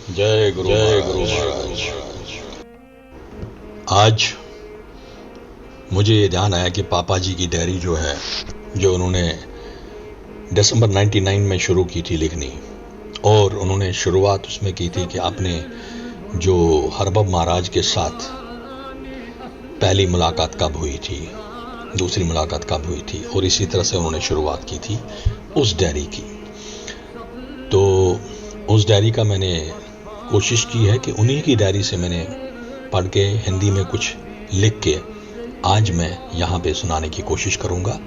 जय गुरु महाराज। आज मुझे ये ध्यान आया कि पापा जी की डायरी जो है, जो उन्होंने दिसंबर 99 में शुरू की थी लिखनी, और उन्होंने शुरुआत उसमें की थी कि आपने जो हरबब महाराज के साथ पहली मुलाकात कब हुई थी, दूसरी मुलाकात कब हुई थी, और इसी तरह से उन्होंने शुरुआत की थी उस डायरी की। तो उस डायरी का मैंने कोशिश की है कि उन्हीं की डायरी से मैंने पढ़ के हिंदी में कुछ लिख के आज मैं यहाँ पे सुनाने की कोशिश करूँगा।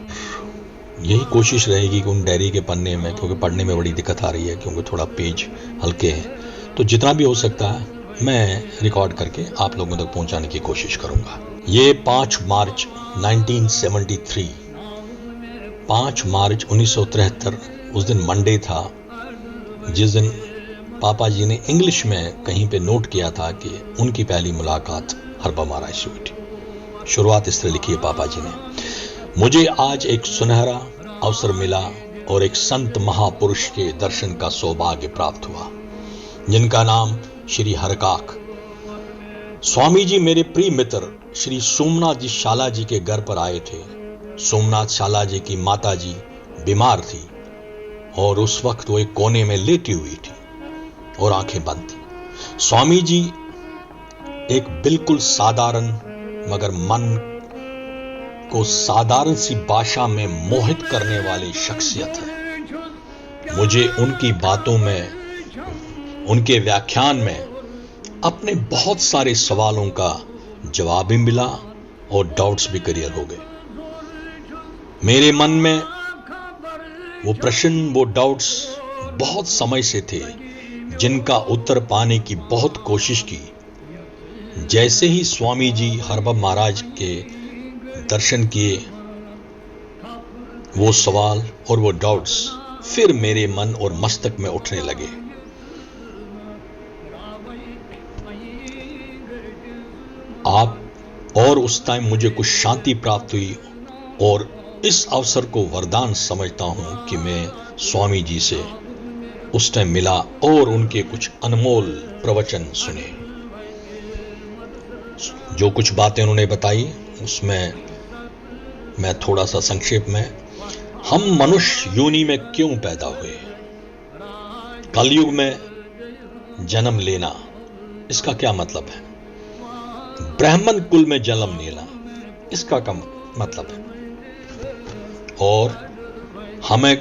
यही कोशिश रहेगी कि उन डायरी के पन्ने में, क्योंकि पढ़ने में बड़ी दिक्कत आ रही है क्योंकि थोड़ा पेज हल्के हैं, तो जितना भी हो सकता है मैं रिकॉर्ड करके आप लोगों तक पहुँचाने की कोशिश करूँगा। ये 5 मार्च 1973, 5 मार्च 1973 उस दिन मंडे था, जिस दिन पापा जी ने इंग्लिश में कहीं पे नोट किया था कि उनकी पहली मुलाकात हरबब महाराज से हुई थी। शुरुआत इस तरह लिखी है पापा जी ने। मुझे आज एक सुनहरा अवसर मिला और एक संत महापुरुष के दर्शन का सौभाग्य प्राप्त हुआ, जिनका नाम श्री हरकाक स्वामी जी मेरे प्रिय मित्र श्री सोमनाथ जी शाला जी के घर पर आए थे। सोमनाथ शाला जी की माता जी बीमार थी और उस वक्त वो एक कोने में लेटी हुई थी और आंखें बंद थी। स्वामी जी एक बिल्कुल साधारण मगर मन को साधारण सी भाषा में मोहित करने वाली शख्सियत है। मुझे उनकी बातों में, उनके व्याख्यान में अपने बहुत सारे सवालों का जवाब भी मिला और डाउट्स भी क्लियर हो गए। मेरे मन में वो प्रश्न, वो डाउट्स बहुत समय से थे, जिनका उत्तर पाने की बहुत कोशिश की। जैसे ही स्वामी जी हरबब महाराज के दर्शन किए, वो सवाल और वो डाउट्स फिर मेरे मन और मस्तक में उठने लगे। आप और उस टाइम मुझे कुछ शांति प्राप्त हुई और इस अवसर को वरदान समझता हूं कि मैं स्वामी जी से उस टाइम मिला और उनके कुछ अनमोल प्रवचन सुने। जो कुछ बातें उन्होंने बताई उसमें मैं थोड़ा सा संक्षेप में, हम मनुष्य योनि में क्यों पैदा हुए, कलयुग में जन्म लेना इसका क्या मतलब है, ब्राह्मण कुल में जन्म लेना इसका क्या मतलब है, और हमें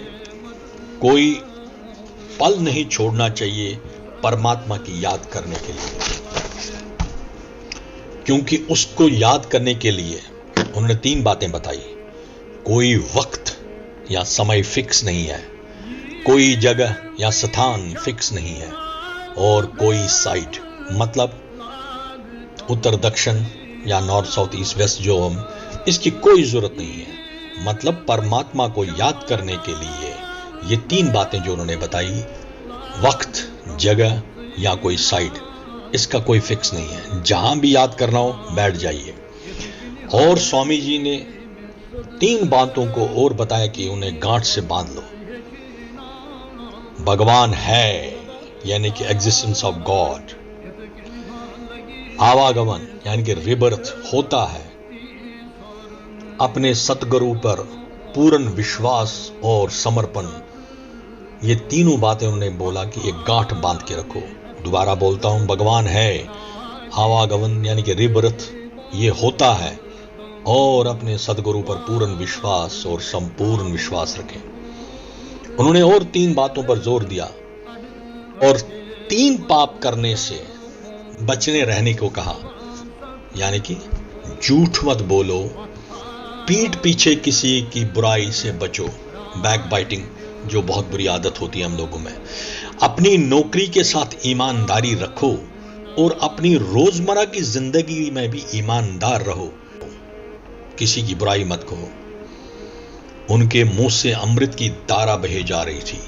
कोई पल नहीं छोड़ना चाहिए परमात्मा की याद करने के लिए, क्योंकि उसको याद करने के लिए उन्होंने 3 बातें बताई। कोई वक्त या समय फिक्स नहीं है, कोई जगह या स्थान फिक्स नहीं है, और कोई साइड मतलब उत्तर दक्षिण या नॉर्थ साउथ ईस्ट वेस्ट, जो हम इसकी कोई जरूरत नहीं है। मतलब परमात्मा को याद करने के लिए ये 3 बातें जो उन्होंने बताई, वक्त, जगह या कोई साइड, इसका कोई फिक्स नहीं है, जहां भी याद करना हो बैठ जाइए। और स्वामी जी ने 3 बातों को और बताया कि उन्हें गांठ से बांध लो। भगवान है यानी कि एग्जिस्टेंस ऑफ गॉड, आवागमन यानी कि रिबर्थ होता है, अपने सतगुरु पर पूर्ण विश्वास और समर्पण, ये तीनों बातें उन्होंने बोला कि एक गांठ बांध के रखो। दोबारा बोलता हूं, भगवान है, आवागमन यानी कि रिबर्थ ये होता है, और अपने सतगुरु पर पूर्ण विश्वास और संपूर्ण विश्वास रखें। उन्होंने और 3 बातों पर जोर दिया, और 3 पाप करने से बचने रहने को कहा, यानी कि झूठ मत बोलो, पीठ पीछे किसी की बुराई से बचो, बैक बाइटिंग जो बहुत बुरी आदत होती है हम लोगों में, अपनी नौकरी के साथ ईमानदारी रखो और अपनी रोजमर्रा की जिंदगी में भी ईमानदार रहो, किसी की बुराई मत कहो। उनके मुंह से अमृत की धारा बहे जा रही थी,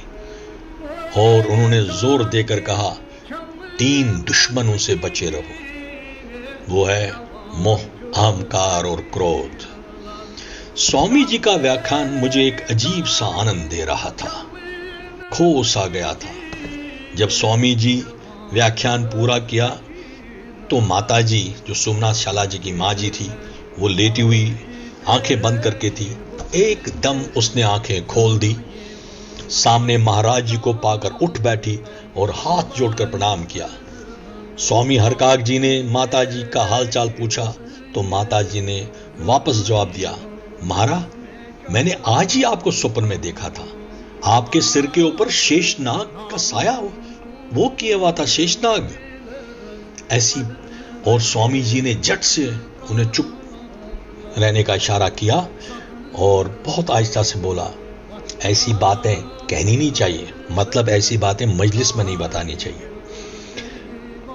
और उन्होंने जोर देकर कहा 3 दुश्मनों से बचे रहो, वो है मोह, अहंकार और क्रोध। स्वामी जी का व्याख्यान मुझे एक अजीब सा आनंद दे रहा था, खो सा गया था। जब स्वामी जी व्याख्यान पूरा किया तो माताजी, जो सोमनाथ शाला जी की माँ जी थी, वो लेटी हुई आंखें बंद करके थी। एकदम उसने आंखें खोल दी, सामने महाराज जी को पाकर उठ बैठी और हाथ जोड़कर प्रणाम किया। स्वामी हरकाग जी ने माता जी का हालचाल पूछा तो माता जी ने वापस जवाब दिया, महाराज, मैंने आज ही आपको स्वप्न में देखा था। आपके सिर के ऊपर शेषनाग का साया वो किया हुआ था, शेषनाग ऐसी। और स्वामी जी ने झट से उन्हें चुप रहने का इशारा किया और बहुत आहिस्ता से बोला, ऐसी बातें कहनी नहीं चाहिए, मतलब ऐसी बातें मजलिस में नहीं बतानी चाहिए।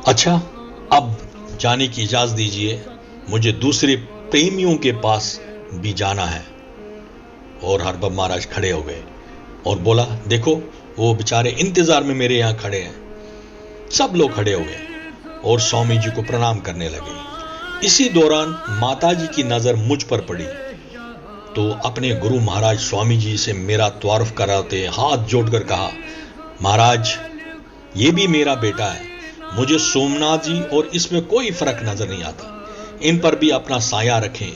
अच्छा, अब जाने की इजाजत दीजिए, मुझे दूसरे प्रेमियों के पास भी जाना है। और हरबम महाराज खड़े हो गए और बोला, देखो वो बेचारे इंतजार में मेरे यहां खड़े हैं। सब लोग खड़े हो गए और स्वामी जी को प्रणाम करने लगे। इसी दौरान माताजी की नजर मुझ पर पड़ी तो अपने गुरु महाराज स्वामी जी से मेरा तारुफ कराते हाथ जोड़कर कहा, महाराज, ये भी मेरा बेटा है, मुझे सोमनाथ जी और इसमें कोई फर्क नजर नहीं आता, इन पर भी अपना साया रखें।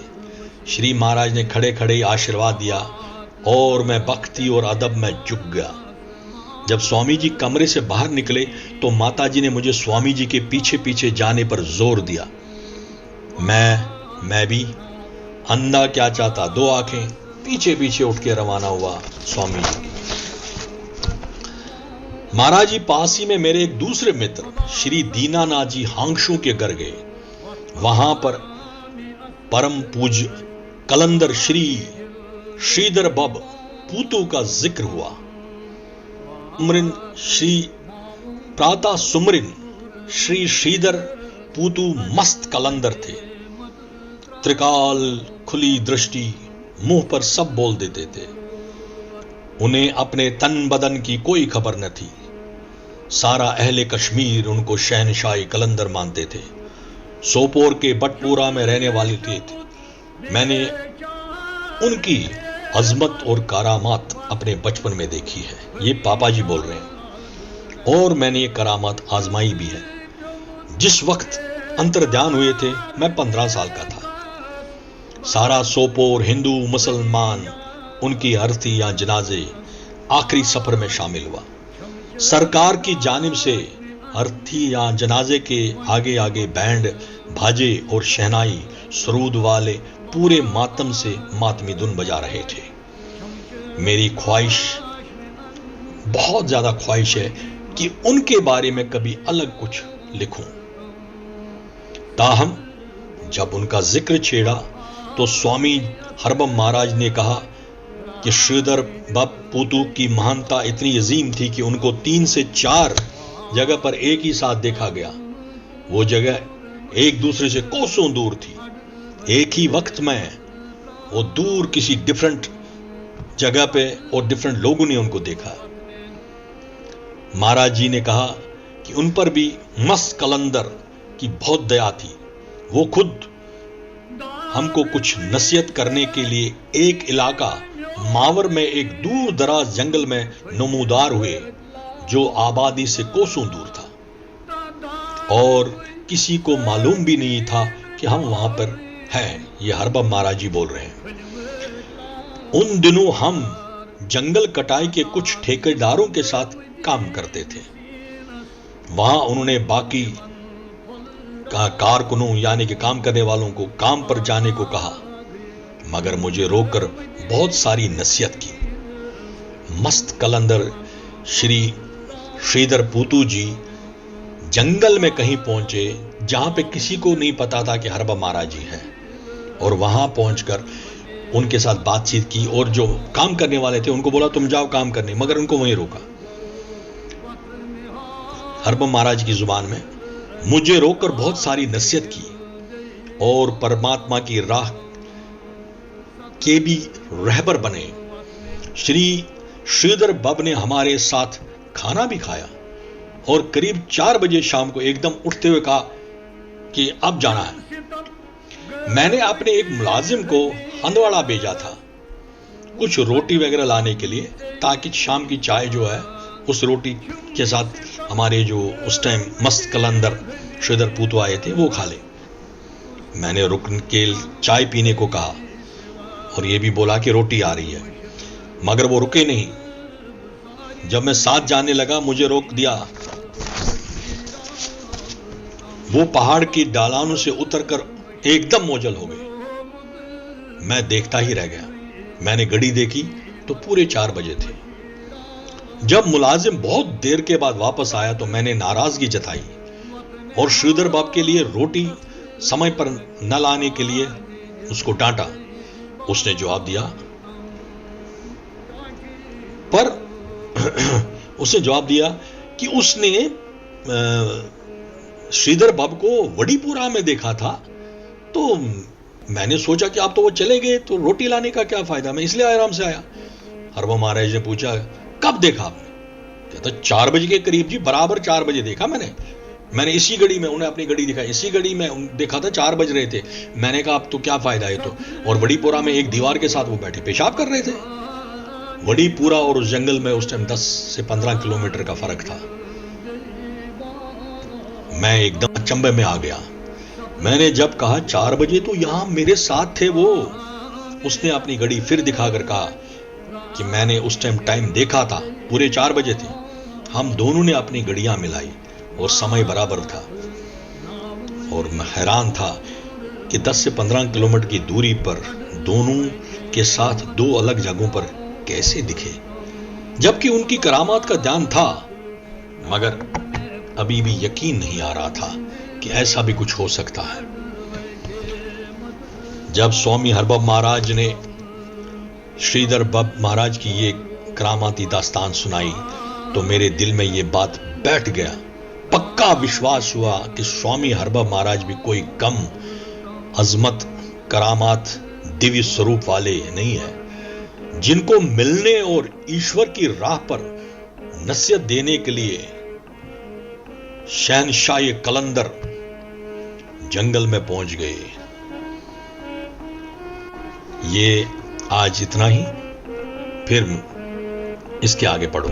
श्री महाराज ने खड़े खड़े आशीर्वाद दिया और मैं भक्ति और अदब में झुक गया। जब स्वामी जी कमरे से बाहर निकले तो माताजी ने मुझे स्वामी जी के पीछे पीछे जाने पर जोर दिया। मैं भी अंधा क्या चाहता, दो आंखें पीछे पीछे उठ के रवाना हुआ स्वामी जी की। महाराज जी पास ही में मेरे एक दूसरे मित्र श्री दीनानाथ जी हांगशू के घर गए। वहां पर परम पूज्य कलंदर श्री श्रीधर बब पूतू का जिक्र हुआ। सुमरिन श्री प्रातः सुमरिन श्री श्रीधर पूतू मस्त कलंदर थे। त्रिकाल खुली दृष्टि, मुंह पर सब बोल देते थे। उन्हें अपने तन बदन की कोई खबर न थी। सारा अहले कश्मीर उनको शहनशाही कलंदर मानते थे। सोपोर के बटपुरा में रहने वाले थे। मैंने उनकी अजमत और करामात अपने बचपन में देखी है। ये पापा जी बोल रहे हैं। और मैंने ये करामात आजमाई भी है। जिस वक्त अंतर्ध्यान हुए थे मैं 15 साल का था। सारा सोपोर हिंदू मुसलमान उनकी अर्थी या जनाजे आखिरी सफर में शामिल हुआ। सरकार की जानिब से अर्थी या जनाजे के आगे आगे बैंड भाजे और शहनाई सरूद वाले पूरे मातम से मातमी धुन बजा रहे थे। मेरी ख्वाहिश, बहुत ज्यादा ख्वाहिश है कि उनके बारे में कभी अलग कुछ लिखूं। ताहम जब उनका जिक्र छेड़ा तो स्वामी हरबम महाराज ने कहा कि श्रीधर बब पूतू की महानता इतनी अजीम थी कि उनको 3 से 4 जगह पर एक ही साथ देखा गया। वो जगह एक दूसरे से कोसों दूर थी। एक ही वक्त में वो दूर किसी डिफरेंट जगह पे और डिफरेंट लोगों ने उनको देखा। महाराज जी ने कहा कि उन पर भी मस्त कलंदर की बहुत दया थी। वो खुद हमको कुछ नसीहत करने के लिए एक इलाका मावर में एक दूर दराज जंगल में नमूदार हुए जो आबादी से कोसों दूर था और किसी को मालूम भी नहीं था कि हम वहां पर हैं। ये हरबम महाराज जी बोल रहे हैं। उन दिनों हम जंगल कटाई के कुछ ठेकेदारों के साथ काम करते थे। वहां उन्होंने बाकी कारकुनों यानी कि काम करने वालों को काम पर जाने को कहा, मगर मुझे रोककर बहुत सारी नसीहत की। मस्त कलंदर श्री श्रीधर पूतू जी जंगल में कहीं पहुंचे जहां पे किसी को नहीं पता था कि हरबम महाराज जी हैं, और वहां पहुंचकर उनके साथ बातचीत की और जो काम करने वाले थे उनको बोला तुम जाओ काम करने, मगर उनको वहीं रोका। हरबम महाराज की जुबान में मुझे रोककर बहुत सारी नसीहत की और परमात्मा की राह के भी रहबर बने। श्री श्रीधर बब ने हमारे साथ खाना भी खाया और करीब 4 बजे शाम को एकदम उठते हुए कहा कि अब जाना है। मैंने अपने एक मुलाजिम को हंदवाड़ा भेजा था कुछ रोटी वगैरह लाने के लिए, ताकि शाम की चाय जो है उस रोटी के साथ हमारे जो उस टाइम मस्त कलंदर श्रीधर पूतो आए थे वो खा ले। मैंने रुक के चाय पीने को कहा और ये भी बोला कि रोटी आ रही है, मगर वो रुके नहीं। जब मैं साथ जाने लगा मुझे रोक दिया। वो पहाड़ की ढलानों से उतरकर एकदम ओझल हो गए। मैं देखता ही रह गया। मैंने घड़ी देखी तो पूरे 4 बजे थे। जब मुलाजिम बहुत देर के बाद वापस आया तो मैंने नाराजगी जताई और श्रीधर बाब के लिए रोटी समय पर न लाने के लिए उसको डांटा। उसने जवाब दिया, पर उसने जवाब दिया कि उसने श्रीधर बाब को वड़ीपुरा में देखा था, तो मैंने सोचा कि आप तो वो चले गए तो रोटी लाने का क्या फायदा, मैं इसलिए आराम से आया। हरबम महाराज ने पूछा, कब देखा आपने? कहता 4 बजे के करीब जी, बराबर 4 बजे देखा मैंने इसी घड़ी में, उन्हें अपनी घड़ी दिखाई, इसी घड़ी में देखा था, 4 बज रहे थे। मैंने कहा अब तो क्या फायदा है तो। और वड़ीपुरा में एक दीवार के साथ वो बैठे पेशाब कर रहे थे। वड़ीपुरा और उस जंगल में उस टाइम 10 से 15 किलोमीटर का फर्क था। मैं एकदम अचंभे में आ गया। मैंने जब कहा 4 बजे तो यहां मेरे साथ थे वो। उसने अपनी घड़ी फिर दिखाकर कहा कि मैंने उस टाइम देखा था, पूरे 4 बजे थे। हम दोनों ने अपनी घड़ियां मिलाई और समय बराबर था। और मैं हैरान था कि 10 से 15 किलोमीटर की दूरी पर दोनों के साथ 2 अलग जगहों पर कैसे दिखे, जबकि उनकी करामात का ध्यान था, मगर अभी भी यकीन नहीं आ रहा था कि ऐसा भी कुछ हो सकता है। जब स्वामी हरबम महाराज ने श्रीधर बाब महाराज की ये करामाती दास्तान सुनाई तो मेरे दिल में ये बात बैठ गया। पक्का विश्वास हुआ कि स्वामी हरबम महाराज भी कोई कम अजमत, करामात, दिव्य स्वरूप वाले नहीं है, जिनको मिलने और ईश्वर की राह पर नसीहत देने के लिए शहनशाह कलंदर जंगल में पहुंच गए। ये आज इतना ही, फिर इसके आगे पढ़ो।